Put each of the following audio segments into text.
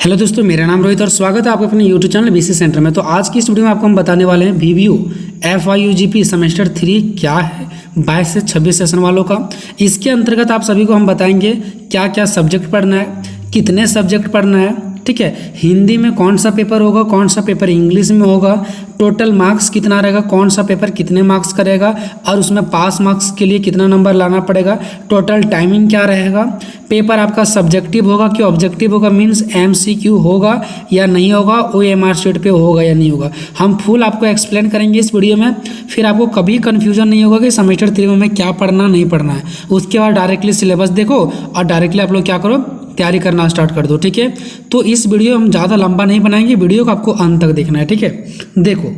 Hello दोस्तों, मेरा नाम रोहित और स्वागत है आपका अपने यूट्यूब चैनल बीसी सेंटर में। तो आज की इस वीडियो में आपको हम बताने वाले हैं VVU FIUGP सेमेस्टर 3 क्या है 22 से 26 सेशन वालों का। इसके अंतर्गत आप सभी को हम बताएंगे क्या क्या सब्जेक्ट पढ़ना है, कितने सब्जेक्ट पढ़ना है, ठीक है, हिंदी में कौन सा पेपर होगा, कौन सा पेपर इंग्लिश में होगा, टोटल मार्क्स कितना रहेगा, कौन सा पेपर कितने मार्क्स करेगा और उसमें पास मार्क्स के लिए कितना नंबर लाना पड़ेगा, टोटल टाइमिंग क्या रहेगा, पेपर आपका सब्जेक्टिव होगा कि ऑब्जेक्टिव होगा, मीन्स MCQ होगा या नहीं होगा, OMR शीट पे होगा या नहीं होगा। हम फुल आपको एक्सप्लेन करेंगे इस वीडियो में, फिर आपको कभी कन्फ्यूजन नहीं होगा कि सेमेस्टर 3 में क्या पढ़ना नहीं पढ़ना है। उसके बाद डायरेक्टली सिलेबस देखो और डायरेक्टली आप लोग क्या करो, तैयारी करना स्टार्ट कर दो, ठीक है। तो इस वीडियो हम ज़्यादा लंबा नहीं बनाएंगे, वीडियो को आपको अंत तक देखना है, ठीक है। देखो,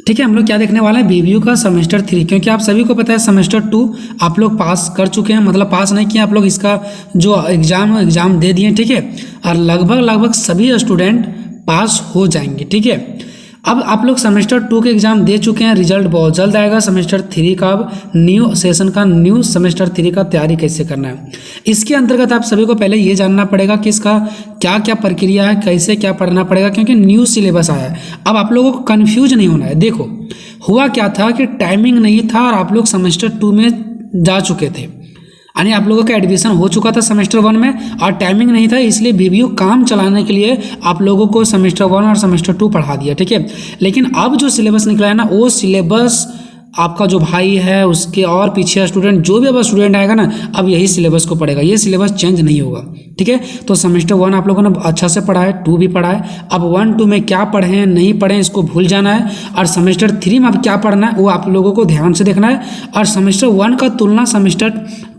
ठीक है, हम लोग क्या देखने वाले हैं, VVU का सेमेस्टर 3, क्योंकि आप सभी को पता है सेमेस्टर 2 आप लोग पास कर चुके हैं, मतलब पास नहीं किया आप लोग, इसका जो एग्ज़ाम दे दिए, ठीक है, और लगभग सभी स्टूडेंट पास हो जाएंगे, ठीक है। अब आप लोग सेमेस्टर 2 के एग्ज़ाम दे चुके हैं, रिजल्ट बहुत जल्द आएगा सेमेस्टर 3 का। अब न्यू सेशन का, न्यू सेमेस्टर 3 का तैयारी कैसे करना है, इसके अंतर्गत आप सभी को पहले ये जानना पड़ेगा कि इसका क्या क्या प्रक्रिया है, कैसे क्या पढ़ना पड़ेगा, क्योंकि न्यू सिलेबस आया है। अब आप लोगों को कन्फ्यूज नहीं होना है। देखो, हुआ क्या था कि टाइमिंग नहीं था और आप लोग सेमेस्टर 2 में जा चुके थे, यानी आप लोगों का एडमिशन हो चुका था सेमेस्टर 1 में और टाइमिंग नहीं था, इसलिए VVU काम चलाने के लिए आप लोगों को सेमेस्टर 1 और सेमेस्टर 2 पढ़ा दिया, ठीक है। लेकिन अब जो सिलेबस निकला है ना, वो सिलेबस आपका जो भाई है उसके और पीछे स्टूडेंट, जो भी अब स्टूडेंट आएगा ना, अब यही सिलेबस को पढ़ेगा, ये सिलेबस चेंज नहीं होगा, ठीक है। तो सेमेस्टर 1 आप लोगों ने अच्छा से पढ़ा है, 2 भी पढ़ा है, अब 1, 2 में क्या पढ़े हैं नहीं पढ़े हैं इसको भूल जाना है, और सेमेस्टर 3 में अब क्या पढ़ना है वो आप लोगों को ध्यान से देखना है। और सेमेस्टर 1 का तुलना सेमेस्टर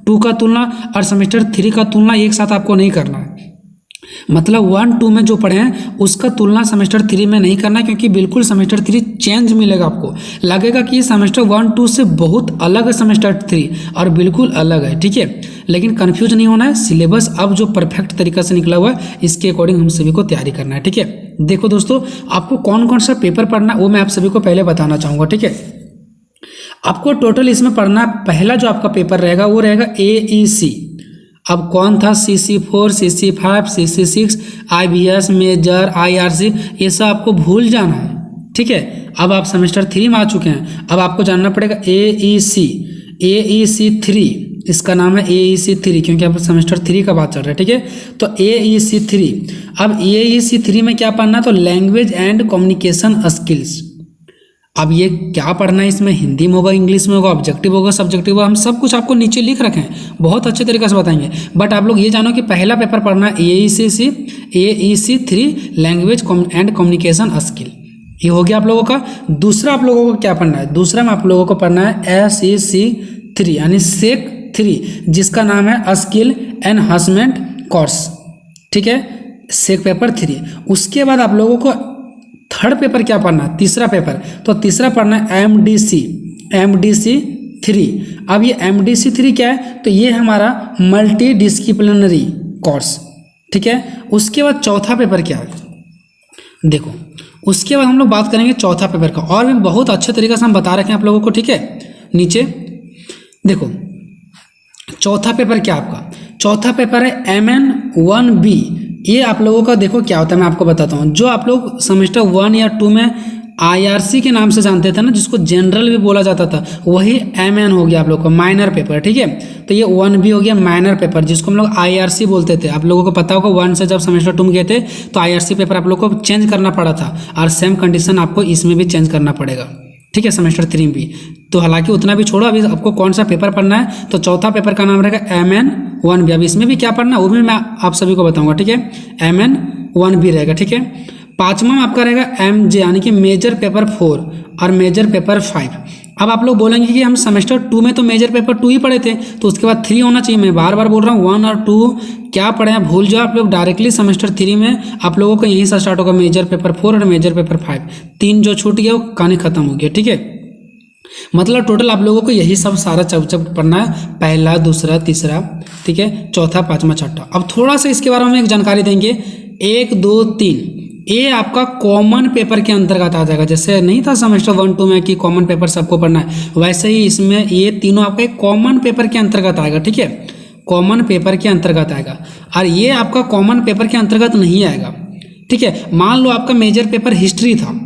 2 का तुलना और सेमेस्टर 3 का तुलना एक साथ आपको नहीं करना है, मतलब 1, 2 में जो पढ़े हैं उसका तुलना सेमेस्टर 3 में नहीं करना, क्योंकि बिल्कुल सेमेस्टर 3 चेंज मिलेगा, आपको लगेगा कि सेमेस्टर 1, 2 से बहुत अलग है सेमेस्टर 3 और बिल्कुल अलग है, ठीक है। लेकिन कंफ्यूज नहीं होना है, सिलेबस अब जो परफेक्ट तरीका से निकला हुआ है इसके अकॉर्डिंग हम सभी को तैयारी करना है, ठीक है। देखो दोस्तों, आपको कौन कौन सा पेपर पढ़ना है वो मैं आप सभी को पहले बताना चाहूँगा, ठीक है। आपको टोटल इसमें पढ़ना, पहला जो आपका पेपर रहेगा वो रहेगा AEC। अब कौन था, CC4, CC5, CC6, IBS, major, IRC, ये सब आपको भूल जाना है, ठीक है। अब आप सेमेस्टर 3 में आ चुके हैं, अब आपको जानना पड़ेगा AEC 3, इसका नाम है AEC 3 क्योंकि अब सेमेस्टर 3 का बात चल रहा है, ठीक है। तो AEC 3, अब AEC 3 में क्या पढ़ना है, तो लैंग्वेज एंड कम्युनिकेशन स्किल्स। अब ये क्या पढ़ना है, इसमें हिंदी में होगा, इंग्लिश में होगा, ऑब्जेक्टिव होगा, सब्जेक्टिव होगा, हम सब कुछ आपको नीचे लिख रखे हैं, बहुत अच्छे तरीके से बताएंगे। बट आप लोग ये जानो कि पहला पेपर पढ़ना है AEC 3 language and communication skill, ये हो गया आप लोगों का। दूसरा आप लोगों को क्या पढ़ना है, दूसरा में आप लोगों को पढ़ना है SEC 3 यानी SEC 3, जिसका नाम है स्किल एनहांसमेंट कोर्स, ठीक है, SEC पेपर 3। उसके बाद आप लोगों को थर्ड पेपर क्या पढ़ना है, तीसरा पेपर, तो तीसरा पढ़ना है MDC 3। अब ये MDC 3 क्या है, तो ये हमारा मल्टी डिसिप्लिनरी कोर्स, ठीक है। उसके बाद चौथा पेपर क्या है, देखो, उसके बाद हम लोग बात करेंगे चौथा पेपर का, और भी बहुत अच्छे तरीके से हम बता रखे हैं आप लोगों को, ठीक है। नीचे देखो, चौथा पेपर क्या आपका, चौथा पेपर है MN1B। ये आप लोगों का देखो क्या होता है, मैं आपको बताता हूँ। जो आप लोग सेमेस्टर 1 या 2 में IRC के नाम से जानते थे ना, जिसको जनरल भी बोला जाता था, वही MN हो गया आप लोग का माइनर पेपर, ठीक है। तो ये 1B हो गया माइनर पेपर, जिसको हम लोग IRC बोलते थे। आप लोगों को पता होगा 1 से जब सेमेस्टर 2 में गए थे तो IRC पेपर आप लोग को चेंज करना पड़ा था, और सेम कंडीशन आपको इसमें भी चेंज करना पड़ेगा, ठीक है, सेमेस्टर 3 में भी। तो हालांकि उतना भी छोड़ो, अभी आपको कौन सा पेपर पढ़ना है, तो चौथा पेपर का नाम रहेगा MN1B। अब इसमें भी क्या पढ़ना है वो भी मैं आप सभी को बताऊंगा, ठीक है। MN1B रहेगा, ठीक है। पांचवा में आपका रहेगा MJ यानी कि मेजर पेपर 4 और मेजर पेपर 5। अब आप लोग बोलेंगे कि हम सेमेस्टर 2 में तो मेजर पेपर 2 ही पढ़े थे, तो उसके बाद 3 होना चाहिए। मैं बार बार बोल रहा हूँ 1 और 2 क्या पढ़े हैं भूल जाओ, आप लोग डायरेक्टली सेमेस्टर 3 में आप लोगों को यहीं से स्टार्ट होगा, मेजर पेपर 4 और मेजर पेपर 5। 3 जो छूट गया वो कहानी खत्म हो गया, ठीक है। मतलब टोटल आप लोगों को यही सब सारा सब्जेक्ट पढ़ना है, पहला, दूसरा, तीसरा, ठीक है, चौथा, पांचवा, छठा। अब थोड़ा सा इसके बारे में एक जानकारी देंगे, 1, 2, 3 ये आपका कॉमन पेपर के अंतर्गत आ जाएगा। जैसे नहीं था सेमेस्टर 1, 2 में कि कॉमन पेपर सबको पढ़ना है, वैसे ही इसमें ये तीनों आपका एक कॉमन पेपर के अंतर्गत आएगा, ठीक है। कॉमन पेपर के अंतर्गत आएगा, और ये आपका कॉमन पेपर के अंतर्गत नहीं आएगा। ठीक है, मान लो आपका मेजर पेपर हिस्ट्री था,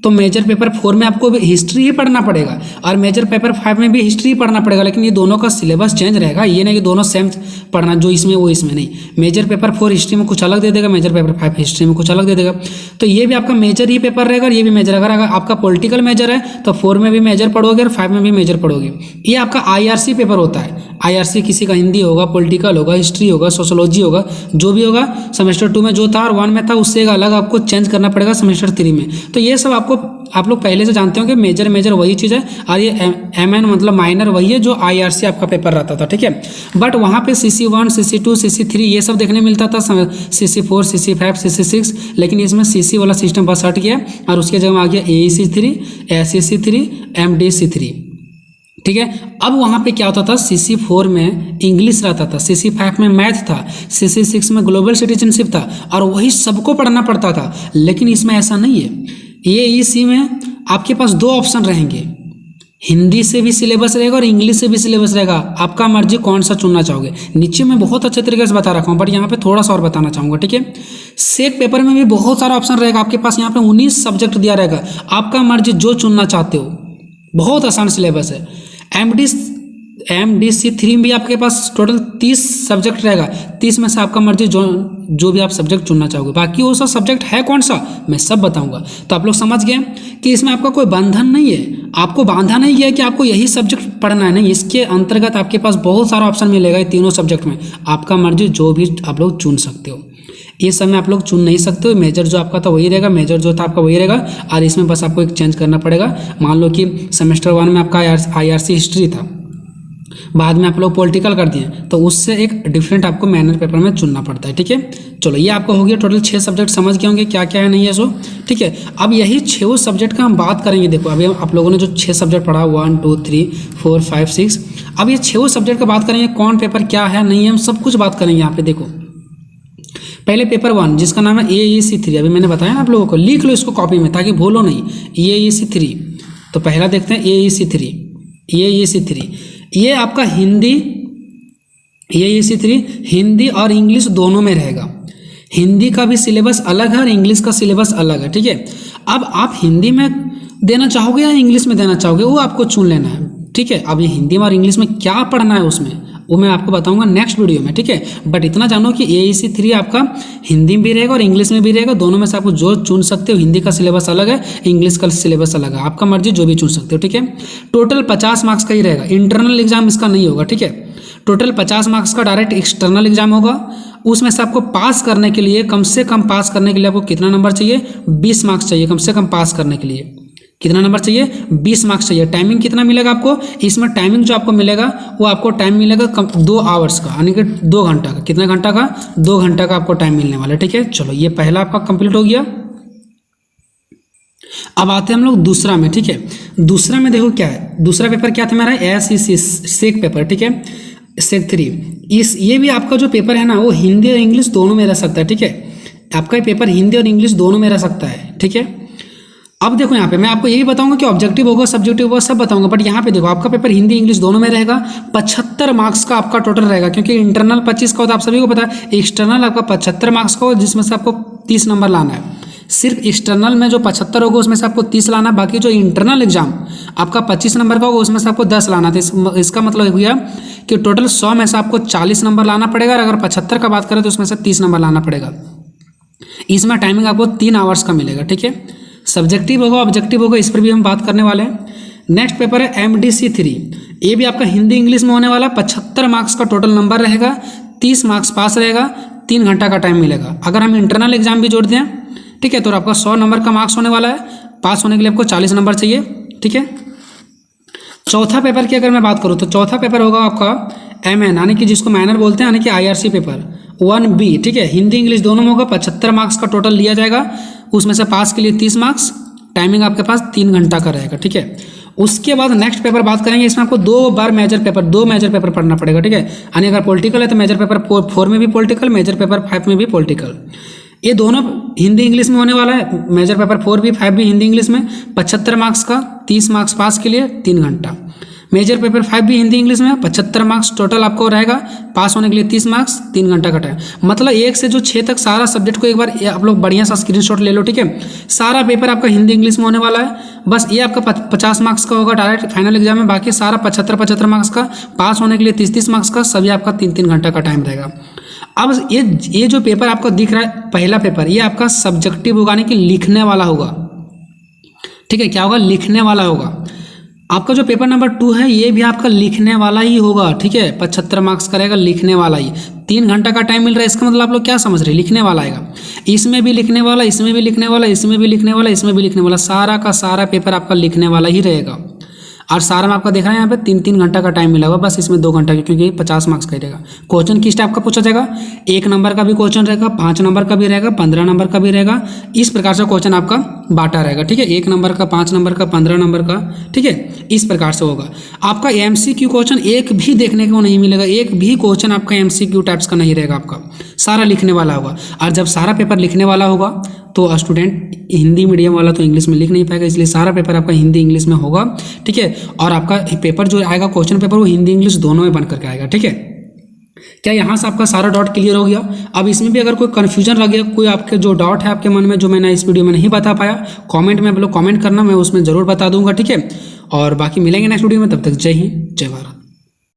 तो मेजर पेपर 4 में आपको हिस्ट्री ही पढ़ना पड़ेगा, और मेजर पेपर 5 में भी हिस्ट्री पढ़ना पड़ेगा, लेकिन ये दोनों का सिलेबस चेंज रहेगा। ये नहीं कि दोनों सेम पढ़ना, जो इसमें वो इसमें नहीं। मेजर पेपर 4 हिस्ट्री में कुछ अलग दे देगा, मेजर पेपर 5 हिस्ट्री में कुछ अलग दे देगा। तो ये भी आपका मेजर ही पेपर रहेगा, और ये भी मेजर। अगर आपका पॉलिटिकल मेजर है तो 4 में भी मेजर पढ़ोगे और 5 में भी मेजर पढ़ोगे। ये आपका IRC पेपर होता है। IRC किसी का हिंदी होगा, पॉलिटिकल होगा, हिस्ट्री होगा, सोशोलॉजी होगा, जो भी होगा सेमेस्टर 2 में जो था और 1 में था, उससे एक अलग आपको चेंज करना पड़ेगा सेमेस्टर 3 में। तो ये सब आपको आप लोग पहले से जानते हो कि मेजर वही चीज़ है, और ये MN मतलब माइनर वही है जो IRC आपका पेपर रहता था। ठीक है, बट वहाँ पे CC1, CC2, CC3 ये सब देखने मिलता था, CC4, CC5, CC6, लेकिन इसमें CC वाला सिस्टम बस हट गया और उसके जगह आ गया AEC3, SEC3, MDC3। ठीक है, अब वहाँ पे क्या होता था, CC4 में इंग्लिश रहता था, CC5 में मैथ था, CC6 में ग्लोबल सिटीजनशिप था, और वही सबको पढ़ना पड़ता था। लेकिन इसमें ऐसा नहीं है। AEC में आपके पास 2 ऑप्शन रहेंगे, हिंदी से भी सिलेबस रहेगा और इंग्लिश से भी सिलेबस रहेगा। आपका मर्जी कौन सा चुनना चाहोगे। नीचे मैं बहुत अच्छे तरीके से बता रखा हूँ, बट यहाँ पे थोड़ा सा और बताना चाहूँगा। ठीक है, सेक पेपर में भी बहुत सारा ऑप्शन रहेगा आपके पास। यहाँ पे 19 सब्जेक्ट दिया रहेगा, आपका मर्जी जो चुनना चाहते हो। बहुत आसान सिलेबस है। MDC3 में भी आपके पास टोटल 30 सब्जेक्ट रहेगा। 30 में से आपका मर्जी जो भी आप सब्जेक्ट चुनना चाहोगे। बाकी वो सब सब्जेक्ट है कौन सा, मैं सब बताऊंगा। तो आप लोग समझ गए कि इसमें आपका कोई बंधन नहीं है, आपको बांधा नहीं गया कि आपको यही सब्जेक्ट पढ़ना है। नहीं, इसके अंतर्गत आपके पास बहुत सारा ऑप्शन मिलेगा। ये तीनों सब्जेक्ट में आपका मर्जी जो भी आप लोग चुन सकते हो। ये सब में आप लोग चुन नहीं सकते हो। मेजर जो आपका था वही रहेगा, मेजर जो था आपका वही रहेगा, और इसमें बस आपको एक चेंज करना पड़ेगा। मान लो कि सेमेस्टर 1 में आपका IRC हिस्ट्री था, बाद में आप लोग पॉलिटिकल कर दिए, तो उससे एक डिफरेंट आपको मैनर पेपर में चुनना पड़ता है। ठीक है, चलो ये आपको हो गया। टोटल 6 सब्जेक्ट समझ गए होंगे क्या क्या है नहीं है सो। ठीक है, अब यही 6 सब्जेक्ट का हम बात करेंगे। देखो अभी आप लोगों ने जो 6 सब्जेक्ट पढ़ा, 1 2 3 4 5 6, अब ये 6 सब्जेक्ट का बात करेंगे, कौन पेपर क्या है नहीं है, हम सब कुछ बात करेंगे यहाँ पे। देखो पहले पेपर 1 जिसका नाम है AEC3, अभी मैंने बताया ना आप लोगों को, लिख लो इसको कॉपी में ताकि भूलो नहीं। AEC3, तो पहला देखते हैं AEC3। ये आपका हिंदी, AEC3 हिंदी और इंग्लिश दोनों में रहेगा। हिंदी का भी सिलेबस अलग है और इंग्लिश का सिलेबस अलग है। ठीक है, अब आप हिंदी में देना चाहोगे या इंग्लिश में देना चाहोगे, वो आपको चुन लेना है। ठीक है, अब ये हिंदी में और इंग्लिश में क्या पढ़ना है उसमें, वो मैं आपको बताऊंगा नेक्स्ट वीडियो में। ठीक है, बट इतना जानो कि AEC3 आपका हिंदी में भी रहेगा और इंग्लिश में भी रहेगा। दोनों में से आपको जो चुन सकते हो। हिंदी का सिलेबस अलग है, इंग्लिश का सिलेबस अलग है, आपका मर्जी जो भी चुन सकते हो। ठीक है, टोटल 50 मार्क्स का ही रहेगा। इंटरनल एग्जाम इसका नहीं होगा। ठीक है, टोटल 50 मार्क्स का डायरेक्ट एक्सटर्नल एग्जाम होगा। उसमें से आपको पास करने के लिए, कम से कम पास करने के लिए आपको कितना नंबर चाहिए, 20 मार्क्स चाहिए कम से कम पास करने के लिए। कितना नंबर चाहिए, 20 मार्क्स चाहिए। टाइमिंग कितना मिलेगा आपको, इसमें टाइमिंग जो आपको मिलेगा वो आपको टाइम मिलेगा 2 आवर्स का, यानी कि 2 घंटा का। कितना घंटा का, 2 घंटा का आपको टाइम मिलने वाला है। ठीक है, चलो ये पहला आपका कंप्लीट हो गया। अब आते हैं हम लोग दूसरा में। ठीक है, दूसरा में देखो क्या है, दूसरा पेपर क्या था मेरा, SEC सेक पेपर। ठीक है, सेक 3। ये भी आपका जो पेपर है ना, वो हिंदी और इंग्लिश दोनों में रह सकता है। ठीक है, आपका पेपर हिंदी और इंग्लिश दोनों में रह सकता है। ठीक है, अब देखो यहाँ पे मैं आपको यही बताऊंगा कि ऑब्जेक्टिव होगा, सब्जेक्टिव होगा, सब बताऊंगा। बट यहाँ पे देखो आपका पेपर हिंदी इंग्लिश दोनों में रहेगा। 75 मार्क्स का आपका टोटल रहेगा, क्योंकि इंटरनल 25 का होता है, आप सभी को पता है। एक्सटर्नल आपका 75 मार्क्स का होगा, जिसमें से आपको 30 नंबर लाना है। सिर्फ एक्सटर्नल में जो 75 होगा उसमें से आपको 30 लाना है। बाकी जो इंटरनल एग्जाम आपका 25 नंबर का होगा उसमें से आपको 10 लाना था। इसका मतलब हुआ कि टोटल 100 में से आपको 40 नंबर लाना पड़ेगा, और अगर 75 का बात करें तो उसमें से 30 नंबर लाना पड़ेगा। इसमें टाइमिंग आपको 3 आवर्स का मिलेगा। ठीक है, सब्जेक्टिव होगा, ऑब्जेक्टिव होगा, इस पर भी हम बात करने वाले हैं। नेक्स्ट पेपर है MDC3। ये भी आपका हिंदी इंग्लिश में होने वाला। 75 मार्क्स का टोटल नंबर रहेगा, 30 मार्क्स पास रहेगा, 3 घंटा का टाइम मिलेगा। अगर हम इंटरनल एग्जाम भी जोड़ दें, ठीक है, तो आपका 100 नंबर का मार्क्स होने वाला है। पास होने के लिए आपको 40 नंबर चाहिए। ठीक है, चौथा पेपर की अगर मैं बात करूँ तो चौथा पेपर होगा आपका MN, यानी कि जिसको मैनर बोलते हैं, यानी कि IRC पेपर 1B। ठीक है, हिंदी इंग्लिश दोनों में होगा। 75 मार्क्स का टोटल लिया जाएगा, उसमें से पास के लिए 30 मार्क्स। टाइमिंग आपके पास 3 घंटा का रहेगा। ठीक है, उसके बाद नेक्स्ट पेपर बात करेंगे। इसमें आपको 2 मेजर पेपर पढ़ना पड़ेगा। ठीक है, यानी अगर पॉलिटिकल है तो मेजर पेपर 4 में भी पॉलिटिकल, मेजर पेपर 5 में भी पॉलिटिकल। ये दोनों हिंदी इंग्लिश में होने वाला है। मेजर पेपर 4 भी 5 भी हिंदी इंग्लिश में। 75 मार्क्स का, 30 मार्क्स पास के लिए, 3 घंटा। मेजर पेपर 5 भी हिंदी इंग्लिश में 75 मार्क्स टोटल आपको रहेगा। पास होने के लिए 30 मार्क्स, 3 घंटा का टाइम। मतलब 1 से जो 6 तक सारा सब्जेक्ट को एक बार आप लोग बढ़िया सा स्क्रीनशॉट ले लो, ठीक है। सारा पेपर आपका हिंदी इंग्लिश में होने वाला है। बस ये आपका 50 मार्क्स का होगा डायरेक्ट फाइनल एग्जाम में, बाकी सारा 75 मार्क्स का, पास होने के लिए 30 मार्क्स का, सभी आपका 3 घंटा का टाइम रहेगा। अब ये जो पेपर आपको दिख रहा है पहला पेपर, ये आपका सब्जेक्टिव होगा, यानी कि लिखने वाला होगा, ठीक है। क्या होगा? लिखने वाला होगा। आपका जो पेपर नंबर 2 है ये भी आपका लिखने वाला ही होगा, ठीक है। 75 मार्क्स का रहेगा, लिखने वाला ही। 3 घंटा का टाइम मिल रहा है, इसका मतलब आप लोग क्या समझ रहे हैं? लिखने वाला आएगा। इसमें भी लिखने वाला, इसमें भी लिखने वाला, इसमें भी लिखने वाला, इसमें भी लिखने वाला, सारा का सारा पेपर आपका लिखने वाला ही रहेगा। और सारा में आपका देख रहे हैं यहाँ पे 3 घंटा का टाइम मिला हुआ, बस इसमें 2 घंटा का, क्योंकि 50 मार्क्स का ही रहेगा। क्वेश्चन किस टाइप का पूछा जाएगा? 1 नंबर का भी क्वेश्चन रहेगा, 5 नंबर का भी रहेगा, 15 नंबर का भी रहेगा। इस प्रकार से क्वेश्चन आपका बांटा रहेगा, ठीक है। 1 नंबर का, 5 नंबर का, 15 नंबर का, ठीक है। इस प्रकार से होगा। आपका MCQ क्वेश्चन एक भी देखने को नहीं मिलेगा, एक भी क्वेश्चन आपका MCQ टाइप्स का नहीं रहेगा, आपका सारा लिखने वाला होगा। और जब सारा पेपर लिखने वाला होगा तो स्टूडेंट हिंदी मीडियम वाला तो इंग्लिश में लिख नहीं पाएगा, इसलिए सारा पेपर आपका हिंदी इंग्लिश में होगा, ठीक है। और आपका पेपर जो आएगा, क्वेश्चन पेपर, वो हिंदी इंग्लिश दोनों में बन करके आएगा, ठीक है। क्या यहाँ से आपका सारा डाउट क्लियर हो गया? अब इसमें भी अगर कोई कन्फ्यूजन रह गया, कोई आपके जो डाउट है आपके मन में, जो मैंने इस वीडियो में नहीं बता पाया, कमेंट में आप लोग कमेंट करना, मैं उसमें ज़रूर बता दूंगा, ठीक है। और बाकी मिलेंगे नेक्स्ट वीडियो में, तब तक जय हिंद, जय भारत।